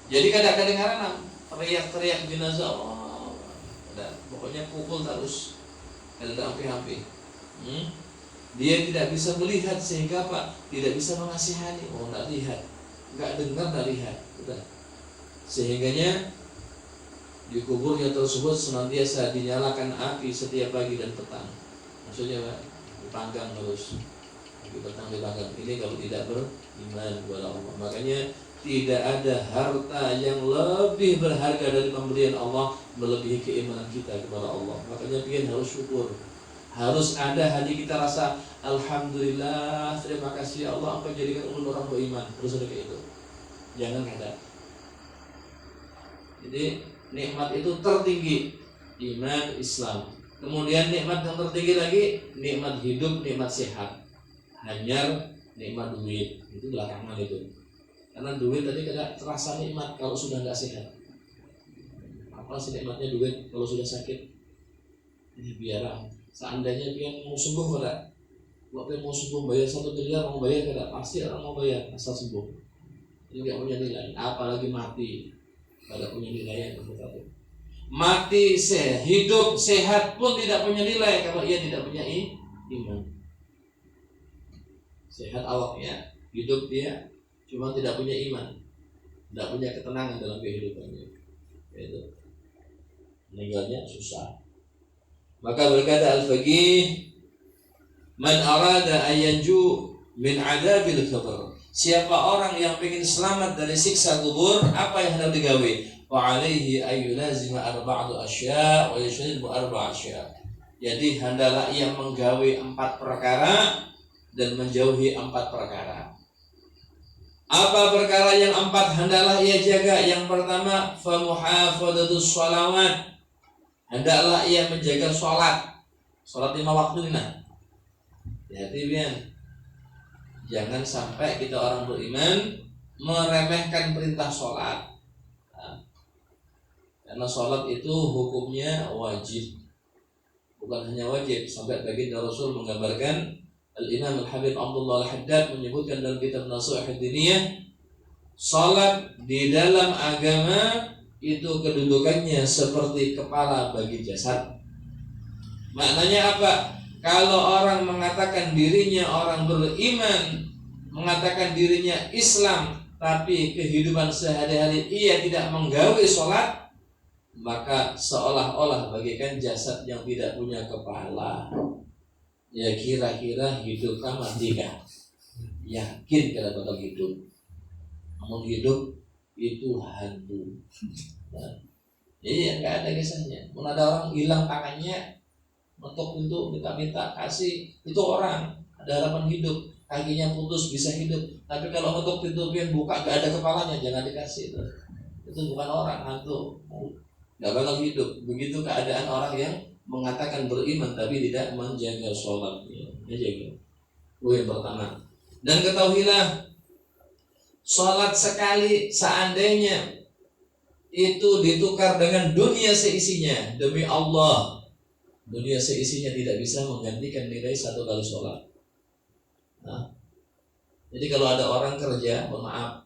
Jadi kadang-kadang teriak-teriak jenazah, oh, pokoknya pukul terus, ada api-api. Dia tidak bisa melihat sehingga apa? Tidak bisa mengasihani. Oh, tidak lihat, nggak dengar, tidak lihat. Udah. Sehingganya di kuburnya tersebut senantiasa dinyalakan api setiap pagi dan petang. Maksudnya Pak, dipanggang terus. Pagi petang dipanggang. Ini kalau tidak beriman kepada Allah. Makanya tidak ada harta yang lebih berharga dari pemberian Allah melebihi keimanan kita kepada Allah. Makanya kita harus syukur. Harus ada hati kita rasa alhamdulillah, terima kasih ya Allah engkau jadikan orang beriman. Harus ada kayak itu. Jangan ada. Jadi nikmat itu tertinggi, iman Islam. Kemudian nikmat yang tertinggi lagi nikmat hidup, nikmat sehat. Hanyar nikmat duit itu belakangan itu. Karena duit tadi tidak terasa nikmat kalau sudah nggak sehat. Apa sih nikmatnya duit kalau sudah sakit? Ini biar seandainya dia mau sembuh pada waktu mau sembuh bayar 1 miliar mau bayar tidak pasti orang mau bayar asal sembuh. Ini nggak punya nilai. Apalagi mati tidak punya nilai yang betul. Mati hidup sehat pun tidak punya nilai kalau ia tidak punya iman. Sehat awaknya, hidup dia cuma tidak punya iman, tidak punya ketenangan dalam kehidupannya. Itu meninggalnya susah. Maka berkata Al-Faqih, man arada ayanju min adabil qabr. Siapa orang yang ingin selamat dari siksa kubur, apa yang hendak digawe? Wa alaihi ayyulazima arba'atu asya' wa yashhadu arba'a asya'. Jadi hendaklah ia menggawe 4 perkara dan menjauhi 4 perkara. Apa perkara yang 4 hendaklah ia jaga? Yang pertama, fa muhafadhatus shalawat. Hendaklah ia menjaga sholat 5 waktu ini. Jadi jangan sampai kita orang beriman meremehkan perintah sholat. Karena sholat itu hukumnya wajib. Bukan hanya wajib, sampai baginda Rasul menggambarkan. Al-Imam Al-Habib Abdullah Al-Haddad menyebutkan dalam kitab Nasihat Diniyah, sholat di dalam agama itu kedudukannya seperti kepala bagi jasad. Maknanya apa? Kalau orang mengatakan dirinya orang beriman, mengatakan dirinya Islam, tapi kehidupan sehari-hari ia tidak menggawe sholat, maka seolah-olah bagaikan jasad yang tidak punya kepala. Ya kira-kira hidup kah mati kah? Yakin kita bakal hidup. Namun hidup itu hantu. Nah, iya nggak ada kisahnya. Mau ada orang hilang tangannya, mentok pintu minta kasih, itu orang ada harapan hidup, kakinya putus bisa hidup. Tapi kalau mentok pintu pian buka nggak ada kepalanya, jangan dikasih itu. Itu bukan orang, hantu. Nggak bakal hidup. Begitu keadaan orang yang mengatakan beriman tapi tidak menjaga sholatnya. Jaga. Itu yang pertama. Dan ketahuilah, sholat sekali seandainya itu ditukar dengan dunia seisinya, demi Allah, dunia seisinya tidak bisa menggantikan nilai 1 kali sholat. Nah, jadi kalau ada orang kerja, maaf,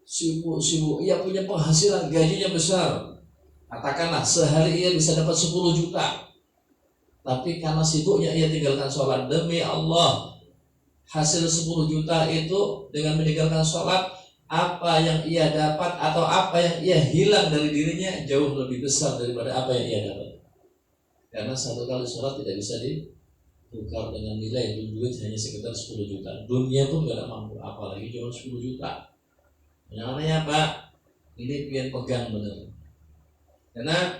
sibuk, ia punya penghasilan, gajinya besar. Katakanlah sehari ia bisa dapat 10 juta. Tapi karena sibuknya ia tinggalkan sholat, demi Allah, hasil 10 juta itu dengan meninggalkan sholat, apa yang ia dapat atau apa yang ia hilang dari dirinya jauh lebih besar daripada apa yang ia dapat. Karena 1 kali sholat tidak bisa ditukar dengan nilai duit hanya sekitar 10 juta. Dunia pun gak ada mampu, apalagi cuma 10 juta. Yang namanya Pak, ini pian pegang benar. Karena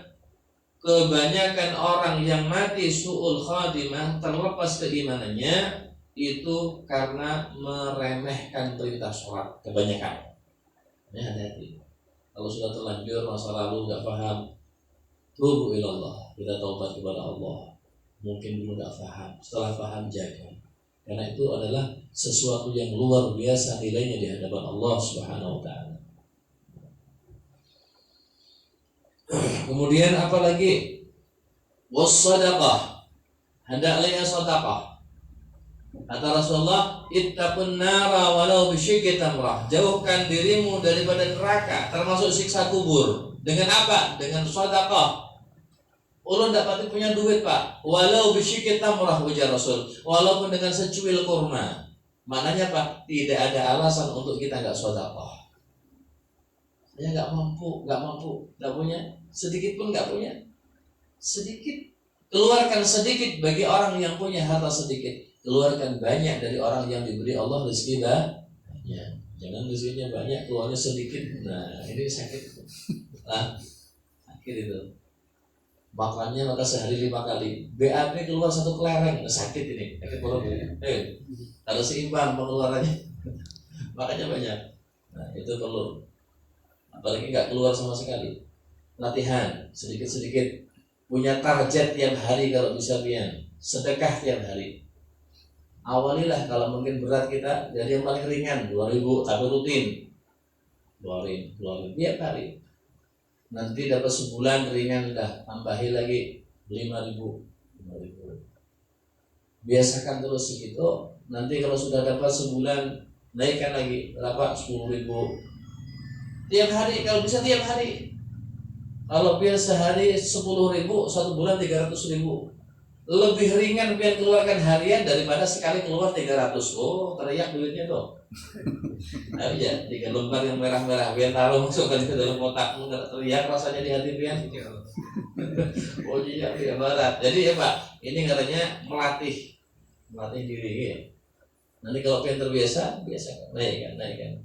kebanyakan orang yang mati su'ul khatimah, terlepas keimanannya, itu karena meremehkan perintah sholat. Kebanyakan. Ini hati-hati. Kalau sudah terlanjur masa lalu nggak paham, tubu ilallah, kita taubat kepada Allah. Mungkin dulu nggak paham, setelah paham jaga. Karena itu adalah sesuatu yang luar biasa nilainya di hadapan Allah Subhanahu wa Ta'ala. Kemudian apalagi? Was-sadaqah. Hendaklah sedekah. Kata Rasulullah, ittaqun nara walau bisyikki tamrah. Jauhkan dirimu daripada neraka, termasuk siksa kubur. Dengan apa? Dengan sedekah. Ulun tidak pati punya duit pak, walau bisyikki tamrah, ujar Rasul. Walaupun dengan secuil kurma. Maknanya pak, tidak ada alasan untuk kita nggak sedekah. Saya nggak mampu, nggak punya, sedikit pun nggak punya. Sedikit, keluarkan sedikit bagi orang yang punya harta sedikit. Keluarkan banyak dari orang yang diberi Allah rezeki banyak. Jangan rezekinya banyak, keluarnya sedikit. Nah, ini sakit. Nah, sakit itu. Makannya maka sehari 5 kali. BAB keluar 1 kelereng, sakit ini. Sakit perut ini. Kalau seimbang pengeluarannya, makanya banyak. Nah, itu perlu. Apalagi nggak keluar sama sekali. Latihan sedikit-sedikit. Punya target tiap hari kalau bisa pian. Sedekah tiap hari. Awalilah kalau mungkin berat kita jadi yang paling ringan 2.000 tapi rutin. Keluarin tiap hari. Nanti dapat sebulan ringan dah, tambahi lagi 5.000. Biasakan terus segitu. Nanti kalau sudah dapat sebulan naikkan lagi berapa? 10.000. Tiap hari kalau bisa tiap hari. Kalau biasa sehari 10.000, 1 bulan 300.000. Lebih ringan biar keluarkan harian daripada sekali keluar 300. Oh, teriak duitnya tuh. Nah, ya, 3 lembar yang merah-merah biar taruh masukkan ke dalam kotak. Teriak rasanya di hati pian. Oh iya, ya barat. Jadi ya Pak, ini katanya melatih diri ya. Nanti kalau pian terbiasa, biasa naikkan.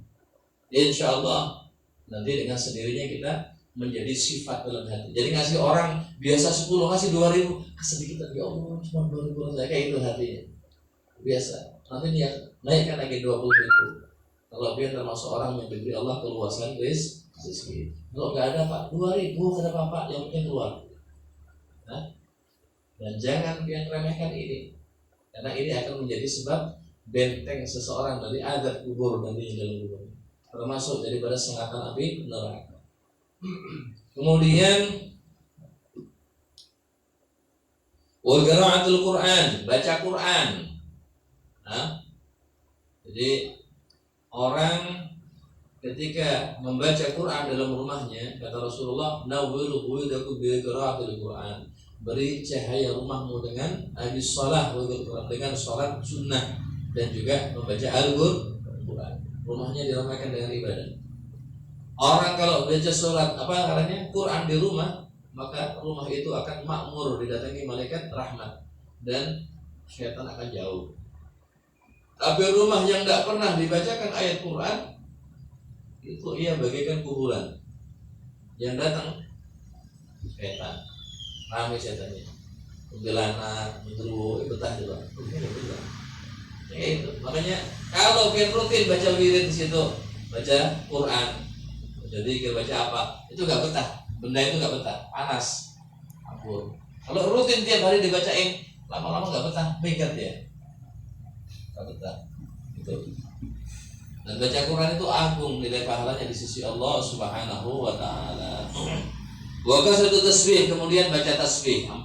Insya Allah nanti dengan sendirinya kita menjadi sifat dalam hati. Jadi ngasih orang biasa 10, ngasih 2.000, sedikit tapi Allah cuma 2.000 saja, kayak itu hatinya. Biasa. Nanti dia naikkan lagi 20.000. Kalau dia termasuk orang yang diberi Allah keluasan rezeki. Kalau nggak ada Pak, 2.000 kata Bapak yang penting keluar. Nah, dan jangan dia remehkan ini, karena ini akan menjadi sebab benteng seseorang dari azab kubur nanti dalam kubur, termasuk daripada sengatan api neraka. Kemudian wa qiraatul Quran, baca Quran. Nah, jadi orang ketika membaca Quran dalam rumahnya, kata Rasulullah, nawwiru buyutakum bi qiraatil Quran. Beri cahaya rumahmu dengan habis shalah dengan salat sunnah dan juga membaca Al-Quran. Rumahnya diramaikan dengan ibadah. Orang kalau baca surat Quran di rumah, maka rumah itu akan makmur, didatangi malaikat rahmat dan syaitan akan jauh. Tapi rumah yang tidak pernah dibacakan ayat Quran, itu ia bagaikan kuburan. Yang datang syaitan, ramai syaitannya, ambil anak, menteru, betah juga. Ya itu, makanya kalau biar rutin baca wirid di situ, baca Quran. Jadi kita baca apa? Itu gak betah. Benda itu gak betah, panas, ampun. Kalau rutin tiap hari dibacain, lama-lama gak betah, minggat dia. Gak betah. Itu. Dan baca Quran itu agung nilai pahalanya di sisi Allah Subhanahu wa taala. Wa kasratu tasbih, kemudian baca tasbih. 4.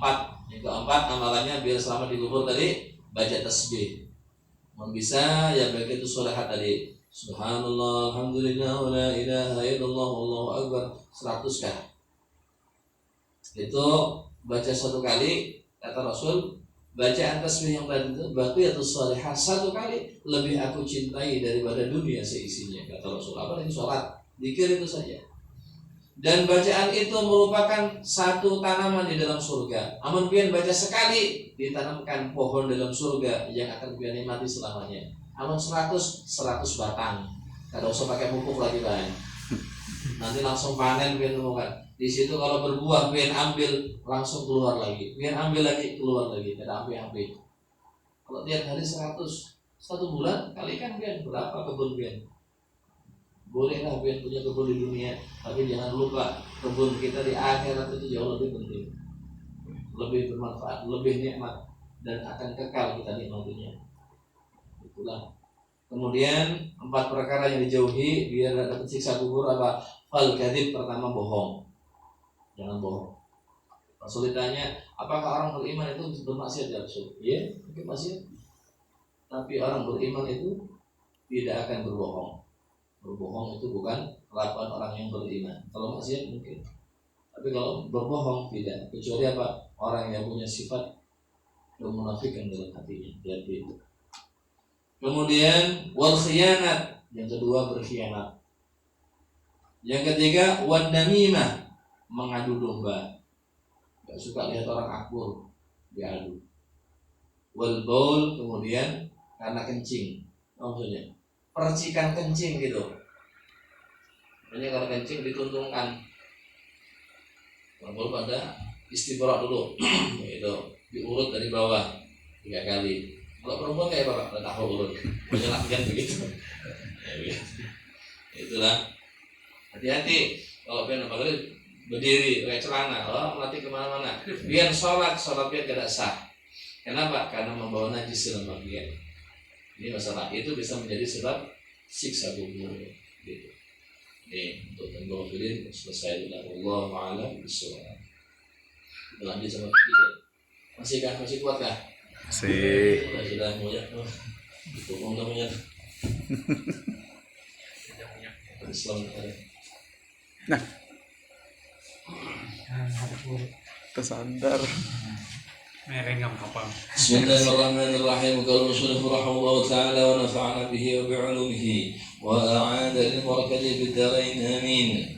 Yang keempat amalannya biar selamat di kubur tadi, baca tasbih. Mau bisa ya begitu sholahat tadi. Subhanallah, alhamdulillah, wa la ilaha illallah, wallahu akbar 100 kah? Itu baca 1 kali, kata Rasul, bacaan tasbih yang tadi itu baqiyatus shalihah 1 kali lebih aku cintai daripada dunia seisinya, kata Rasul. Apalagi sholat, zikir itu saja. Dan bacaan itu merupakan satu tanaman di dalam surga. Amun pian baca sekali, ditanamkan pohon dalam surga yang akan pian nikmati selamanya. Amun 100 batang. Kada usah pakai pupuk lagi Bang. Nanti langsung panen pian temukan. Di situ kalau berbuah pian ambil langsung keluar lagi. Pian ambil lagi keluar lagi. Kada ambil. Kalau tiap hari 100, 1 bulan kalikan pian berapa kebun pian? Bolehlah pian punya kebun di dunia, tapi jangan lupa kebun kita di akhirat itu jauh lebih penting, lebih bermanfaat, lebih nikmat, dan akan kekal kita nikmatinya. Itulah. Kemudian 4 perkara yang dijauhi biar tidak dapat siksa kubur apa? Fal kadzib, pertama bohong. Jangan bohong. Rasul ditanya, apakah orang beriman itu bermaksiat ya Rasul? Iya, mungkin maksiat. Tapi orang beriman itu tidak akan berbohong. Berbohong itu bukan kelakuan orang yang beriman. Kalau maksiat mungkin, tapi kalau berbohong tidak. Kecuali apa? Orang yang punya sifat kemunafikan dalam hatinya. Jadi itu. Kemudian wal khiyanat, yang kedua berkhianat. Yang ketiga wan namimah, mengadu domba. Gak suka lihat orang akur diadu. Wal baul, kemudian karena kencing. Maksudnya percikan kencing gitu. Makanya kalau kencing dituntungkan. Kalau pada istibrak dulu, itu diurut dari bawah 3 kali. Kalau perempuan kayak bapak, udah tahu urut, menyelakkan begitu. Itulah. Hati-hati kalau pengen apalagi berdiri pakai celana, melatih kemana-mana. Biar sholat biar tidak sah. Kenapa? Karena membawa najis dalam bagian. Ini masalah itu bisa menjadi sebab siksa kubur. Gitu. Ini untuk tenggofirin selesai dengan Allah Ta'ala bisawab. Lanjut sama kita. Masih kuat kah? Masih. Sudah banyak. Itu namanya. Islam. Nah. Tersandar. Merengam kapal. Bismillahirrahmanirrahim. Qala Rasulullah rahimahullah ta'ala wa nafa'ana bihi wa bi'ulumihi wa a'ada lil barakati bid darain amin.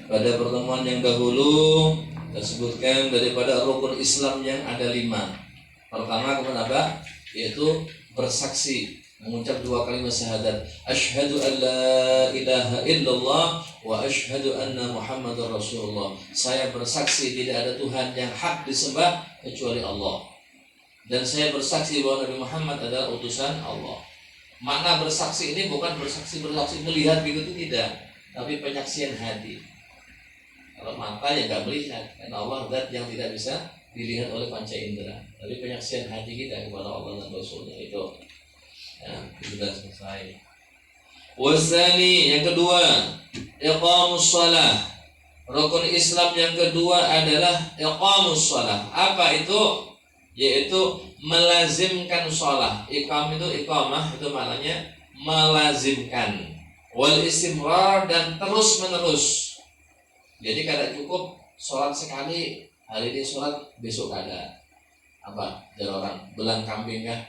Pada pertemuan yang dahulu kita sebutkan daripada rukun Islam yang ada 5. Pertama kemudian apa? Yaitu bersaksi, mengucap 2 kalimat syahadat. Asyhadu an la ilaha illallah wa asyhadu anna Muhammadar Rasulullah. Saya bersaksi tidak ada Tuhan yang hak disembah kecuali Allah. Dan saya bersaksi bahwa Nabi Muhammad adalah utusan Allah. Makna bersaksi ini bukan bersaksi melihat begitu tidak, tapi penyaksian hati. Kalau mata ya nggak melihat, karena Allah zat yang tidak bisa dilihat oleh panca indera. Tapi penyaksian hati kita kepada Allah dan Rasulnya itu, ya, sudah selesai. Wasani, yang kedua, iqamus shalah. Rukun Islam yang kedua adalah iqamus shalah. Apa itu? Yaitu melazimkan shalah. Iqam itu iqamah, itu maknanya melazimkan. Wal istimrar, dan terus menerus. Jadi kada cukup sholat sekali, hari ini sholat, besok kada. Apa? Dari orang belang kambing kan?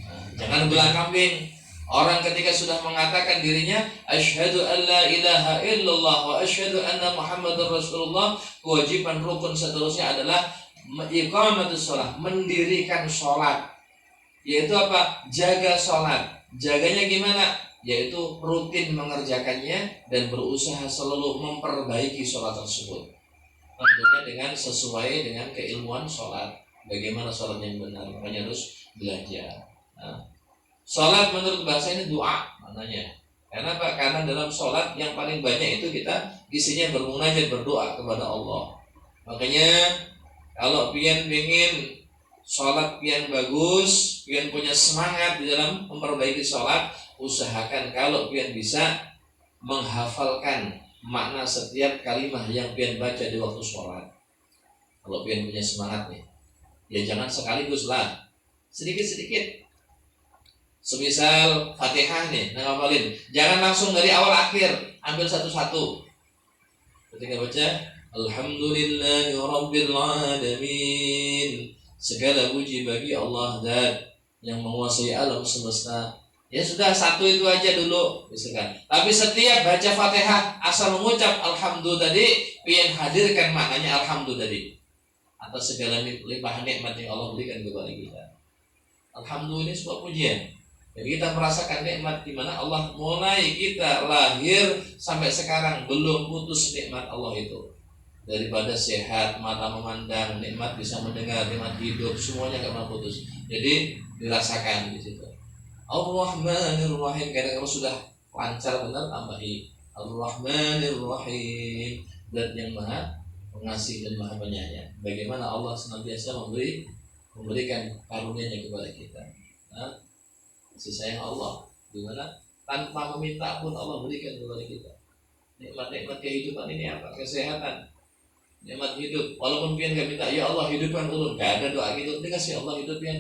Nah, jangan belang kambing. Orang ketika sudah mengatakan dirinya asyhadu an la ilaha illallah wa asyhadu anna Muhammadar Rasulullah, kewajiban rukun seterusnya adalah iqamatus shalah, mendirikan sholat. Yaitu apa? Jaga sholat. Jaganya gimana? Yaitu rutin mengerjakannya dan berusaha selalu memperbaiki sholat tersebut. Tentunya dengan sesuai dengan keilmuan sholat. Bagaimana sholat yang benar, makanya harus belajar. Nah, sholat menurut bahasa ini doa maknanya. Kenapa? Karena dalam sholat yang paling banyak itu kita isinya bermunajat, berdoa kepada Allah. Makanya kalau pian ingin sholat pian bagus, pian punya semangat di dalam memperbaiki sholat, usahakan kalau pian bisa menghafalkan makna setiap kalimat yang pian baca di waktu sholat. Kalau pian punya semangat nih, ya jangan sekaligus lah, sedikit-sedikit. Semisal Fatihah nih, ngapalin, jangan langsung dari awal akhir, ambil satu-satu. Ketika baca Alhamdulillahi Rabbil Alamin, segala puji bagi Allah Zat yang menguasai alam semesta. Ya sudah, satu itu aja dulu misalkan. Tapi setiap baca Fatihah asal mengucap Alhamdulillah tadi, pian hadirkan maknanya Alhamdulillah tadi atas segala limpahan nikmat yang Allah berikan kepada kita. Alhamdulillah ini sebuah pujian. Jadi kita merasakan nikmat di mana Allah mulai kita lahir sampai sekarang belum putus nikmat Allah itu. Daripada sehat, mata memandang, nikmat bisa mendengar, nikmat hidup, semuanya nggak pernah putus. Jadi dirasakan di situ. Ar-Rahmanir-Rahim, karena kalau sudah lancar benar tambahi Ar-Rahmanir-Rahim, dan yang maha pengasih dan maha penyayang. Bagaimana Allah senantiasa memberikan karunia-Nya kepada kita. Nah, kasih sayang Allah, dimana tanpa meminta pun Allah berikan kepada kita. Nikmat-nikmat kehidupan ini apa? Kesehatan, nikmat hidup. Walaupun pian gak minta, ya Allah hidupkan ulun, gak ada doa gitu, dikasih Allah hidup pian.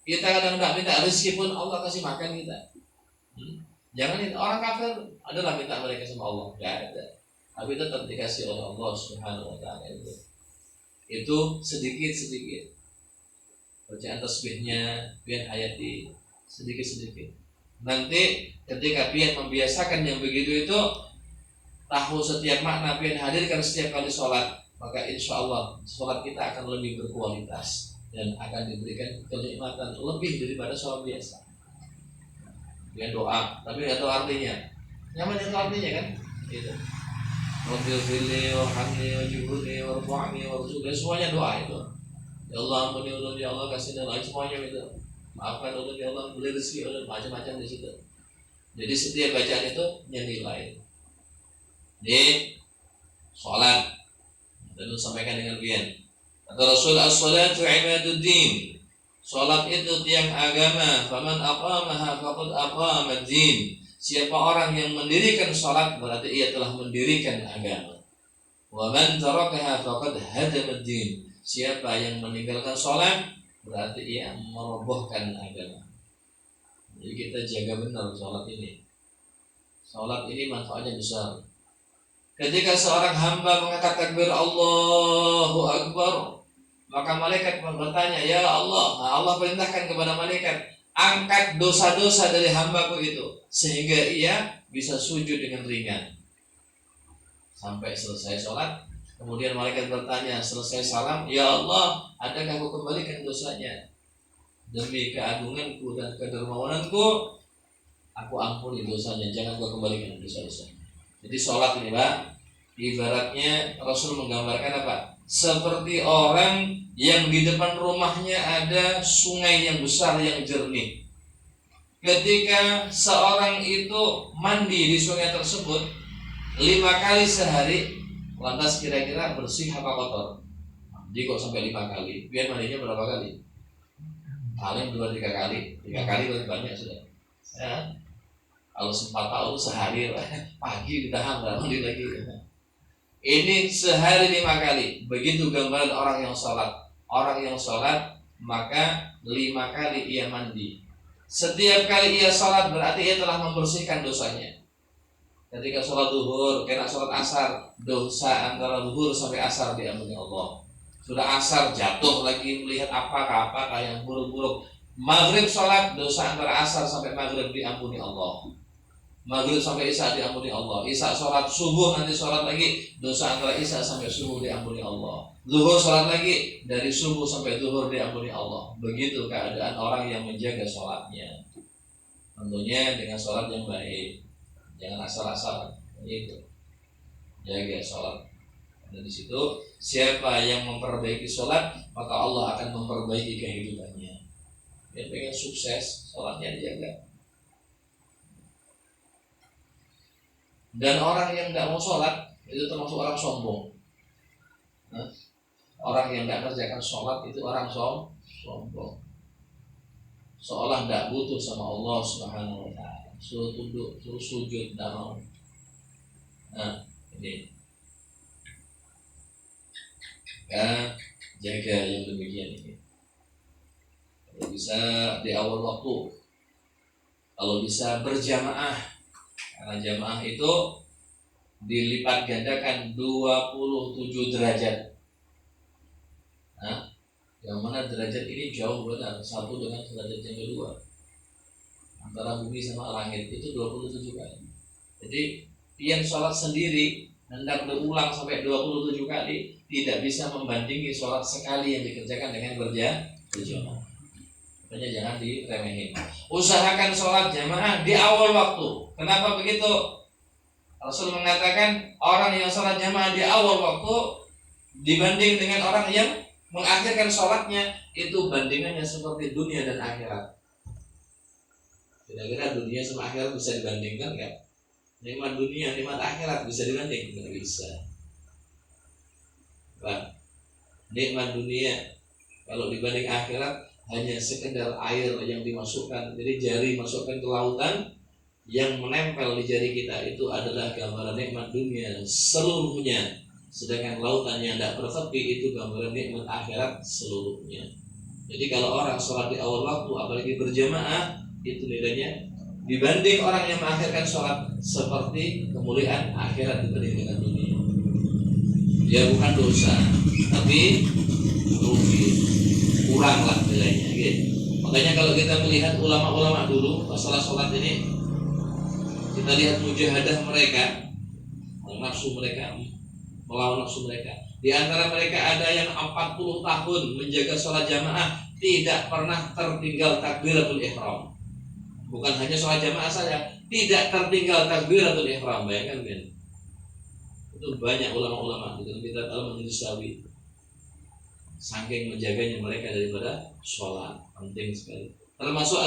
Kita kadang tidak minta rezeki pun Allah kasih makan kita. Jangan orang kafir adalah minta mereka sama Allah, nggak ada. Tapi tetap dikasih oleh Allah Subhanahu Wa Taala itu sedikit. Bacaan tasbihnya, pian hayati sedikit. Nanti ketika pian membiasakan yang begitu itu, tahu setiap makna pian hadirkan setiap kali sholat, maka insya Allah sholat kita akan lebih berkualitas dan akan diberikan kenikmatan lebih daripada sholat biasa. Pian doa, tapi nggak tahu artinya. Nyaman itu artinya kan? Itu. Rabbil fili warhamni wajibuni warfa'ni warzuqni, semuanya doa itu. Ya Allah ampuni ulun, ya Allah kasih dan lain semuanya itu. Maafkan ulun, ya Allah beri rezeki ulun, macam-macam di situ. Jadi setiap bacaan itu nilai. Ini sholat dan sampaikan dengan pian. Kata Rasul as-salatu imaduddin. Sholat itu tiang agama. Faman aqamaha faqad aqamad din. Siapa orang yang mendirikan sholat berarti ia telah mendirikan agama. Wa man tarakaha faqad hadamad din. Siapa yang meninggalkan sholat berarti ia merobohkan agama. Jadi kita jaga benar sholat ini. Sholat ini manfaatnya besar. Ketika seorang hamba mengatakan takbir Allahu Akbar, maka malaikat bertanya, ya Allah. Nah, Allah perintahkan kepada malaikat, angkat dosa-dosa dari hambaku itu sehingga ia bisa sujud dengan ringan sampai selesai sholat. Kemudian malaikat bertanya selesai salam, ya Allah, adakah aku kembalikan dosanya? Demi keagunganku dan kedermawananku, aku ampuni dosanya, jangan kau kembalikan dosa-dosa. Jadi sholat ini Pak, ibaratnya Rasul menggambarkan apa? Seperti orang yang di depan rumahnya ada sungai yang besar yang jernih. Ketika seorang itu mandi di sungai tersebut 5 kali sehari, lantas kira-kira bersih apa kotor? Jadi kok sampai 5 kali? Biar mandinya berapa kali? Paling 2-3 kali. 3 kali berarti banyak sudah. Ya. Kalau sempat tahu sehari pagi ditahan mandi lagi. Ini sehari 5 kali. Begitu gambaran orang yang sholat. Orang yang sholat maka 5 kali ia mandi. Setiap kali ia sholat berarti ia telah membersihkan dosanya. Ketika sholat zuhur, kena sholat asar, dosa antara zuhur sampai asar diampuni Allah. Sudah asar jatuh lagi melihat apakah yang buruk-buruk. Maghrib sholat, dosa antara asar sampai maghrib diampuni Allah. Maghrib sampai isya diampuni Allah. Isya sholat subuh, nanti sholat lagi, dosa antara isya sampai subuh diampuni Allah. Zuhur sholat lagi, dari subuh sampai zuhur diampuni Allah. Begitu keadaan orang yang menjaga sholatnya. Tentunya dengan sholat yang baik. Jangan asal-asal itu jaga sholat. Dan di situ siapa yang memperbaiki sholat maka Allah akan memperbaiki kehidupannya. Dia pengen sukses, sholatnya dijaga. Dan orang yang tidak mau sholat itu termasuk orang sombong. Orang yang tidak kerjakan sholat itu orang sombong. Seolah tidak butuh sama Allah Subhanahu Wa Taala. Suruh tunduk, suruh sujud, tidak mau. Nah, ini ya, jaga yang demikian ini. Kalau bisa di awal waktu, kalau bisa berjamaah, karena jamaah itu dilipat gandakan 27 derajat. Nah, yang mana derajat ini jauh benar, satu dengan derajat yang kedua. Antara bumi sama langit itu 27 kali. Jadi yang sholat sendiri hendak berulang sampai 27 kali tidak bisa membandingi sholat sekali yang dikerjakan dengan berjamaah. Makanya jangan diremehin. Usahakan sholat jamaah di awal waktu. Kenapa begitu? Rasul mengatakan orang yang sholat jamaah di awal waktu dibanding dengan orang yang mengakhirkan sholatnya itu bandingannya seperti dunia dan akhirat. Kira-kira dunia sama akhirat bisa dibandingkan kan? Nikmat dunia, nikmat akhirat bisa dibanding? Tidak bisa. Nah, nikmat dunia kalau dibanding akhirat hanya sekedar air yang dimasukkan, jadi jari masukkan ke lautan yang menempel di jari kita itu adalah gambaran nikmat dunia seluruhnya. Sedangkan lautan yang tidak bertepi itu gambaran nikmat akhirat seluruhnya. Jadi kalau orang sholat di awal waktu, apalagi berjamaah, itu nilainya dibanding orang yang mengakhirkan sholat seperti kemuliaan akhirat dibanding dengan dunia. Ya bukan dosa, tapi rugi, kuranglah nilainya. Gitu. Makanya kalau kita melihat ulama-ulama dulu masalah sholat ini, kita lihat mujahadah mereka, nafsu mereka, melawan nafsu mereka. Di antara mereka ada yang 40 tahun menjaga sholat jamaah, tidak pernah tertinggal takbiratul ihram. Bukan hanya sholat jamaah saja, tidak tertinggal takbiratul ihram. Bayangkan kan? Itu banyak ulama-ulama di dalam kitab Al-Manjusawi, saking menjaganya mereka daripada sholat, penting sekali. Termasuk